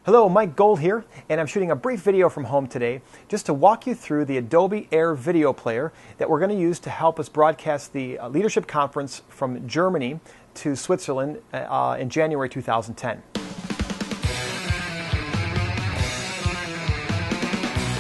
Hello, Mike Gold here, and I'm shooting a brief video from home today just to walk you through the Adobe Air video player that we're going to use to help us broadcast the leadership conference from Germany to Switzerland in January 2010.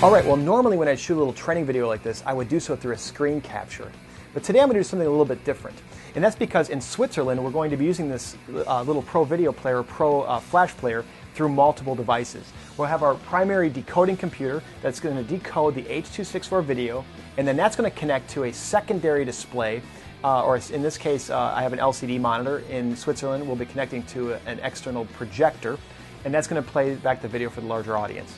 All right, well, normally when I shoot a little training video like this, I would do so through a screen capture. But today I'm going to do something a little bit different. And that's because in Switzerland, we're going to be using this little Pro video player, Flash player, through multiple devices. We'll have our primary decoding computer that's going to decode the H.264 video, and then that's going to connect to a secondary display, or in this case, I have an LCD monitor. In Switzerland, we'll be connecting to an external projector, and that's going to play back the video for the larger audience.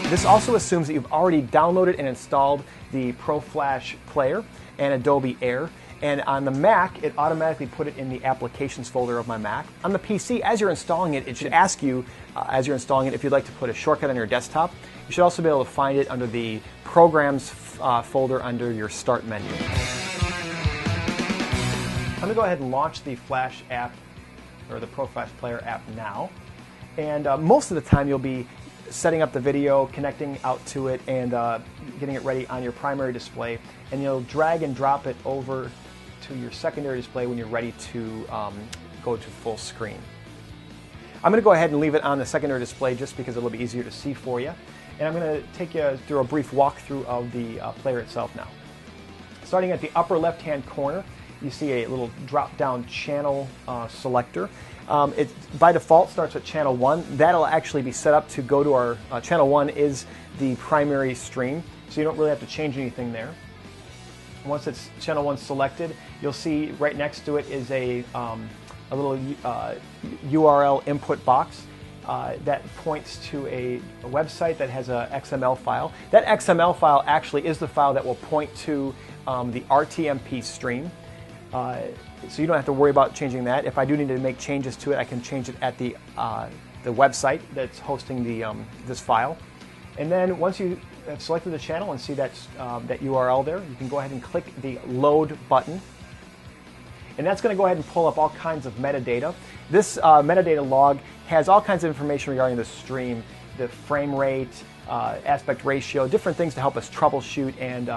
This also assumes that you've already downloaded and installed the ProFlash player and Adobe Air. And on the Mac, it automatically put it in the applications folder of my Mac. On the PC, as you're installing it, it should ask you, as you're installing it, if you'd like to put a shortcut on your desktop. You should also be able to find it under the Programs folder under your Start menu. I'm going to go ahead and launch the Flash app, or the ProFlash player app now. And most of the time you'll be setting up the video, connecting out to it, and getting it ready on your primary display. And you'll drag and drop it over to your secondary display when you're ready to go to full screen. I'm going to go ahead and leave it on the secondary display just because it'll be easier to see for you. And I'm going to take you through a brief walkthrough of the player itself now. Starting at the upper left-hand corner, you see a little drop-down channel selector. It by default starts at channel 1. That'll actually be set up to go to our channel 1 is the primary stream, so you don't really have to change anything there. Once it's channel 1 selected, you'll see right next to it is a little URL input box that points to a website that has a XML file. That XML file actually is the file that will point to the RTMP stream. So you don't have to worry about changing that. If I do need to make changes to it, I can change it at the website that's hosting this file. And then once you have selected the channel and see that URL there, you can go ahead and click the Load button. And that's going to go ahead and pull up all kinds of metadata. This metadata log has all kinds of information regarding the stream, the frame rate, aspect ratio, different things to help us troubleshoot and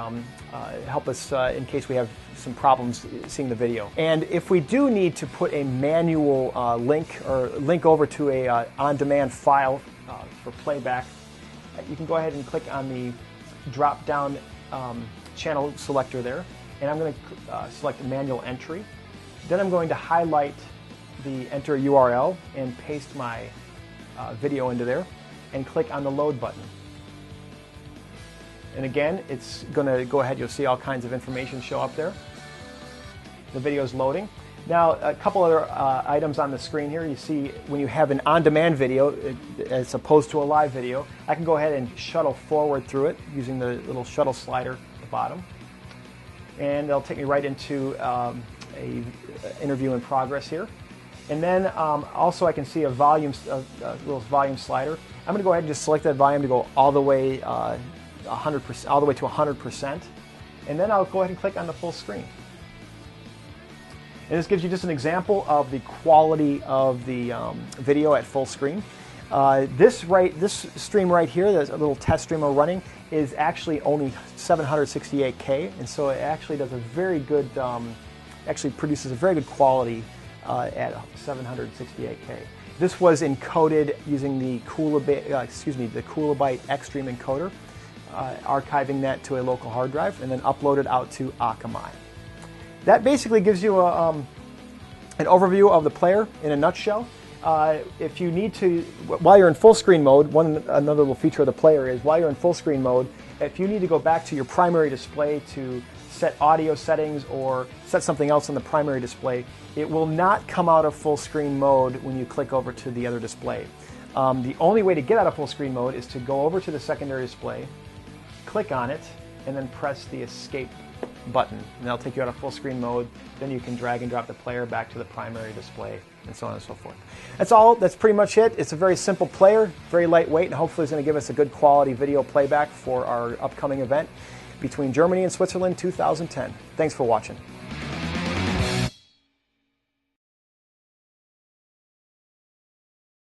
help us in case we have some problems seeing the video. And if we do need to put a manual link over to a on-demand file for playback, you can go ahead and click on the drop-down channel selector there, and I'm going to select manual entry. Then I'm going to highlight the enter URL and paste my video into there and click on the load button. And again, it's going to go ahead, you'll see all kinds of information show up there. The video is loading. Now, a couple other items on the screen here. You see when you have an on-demand video as opposed to a live video, I can go ahead and shuttle forward through it using the little shuttle slider at the bottom. And it'll take me right into a interview in progress here. And then also I can see a little volume slider. I'm going to go ahead and just select that volume to go all the way 100%, all the way to 100%, and then I'll go ahead and click on the full screen. And this gives you just an example of the quality of the video at full screen. This stream right here, there's a little test stream we're running, is actually only 768K, and so it actually does a very good, actually produces a very good quality at 768K. This was encoded using the Kilobyte Extreme encoder, archiving that to a local hard drive, and then uploaded out to Akamai. That basically gives you an overview of the player in a nutshell. If you need to, while you're in full screen mode, another little feature of the player is while you're in full screen mode, if you need to go back to your primary display to set audio settings or set something else on the primary display, it will not come out of full screen mode when you click over to the other display. The only way to get out of full screen mode is to go over to the secondary display, click on it, and then press the escape button, and that'll take you out of full screen mode. Then you can drag and drop the player back to the primary display, and so on and so forth. That's pretty much it. It's a very simple player, very lightweight, and hopefully it's going to give us a good quality video playback for our upcoming event between Germany and Switzerland 2010. Thanks for watching.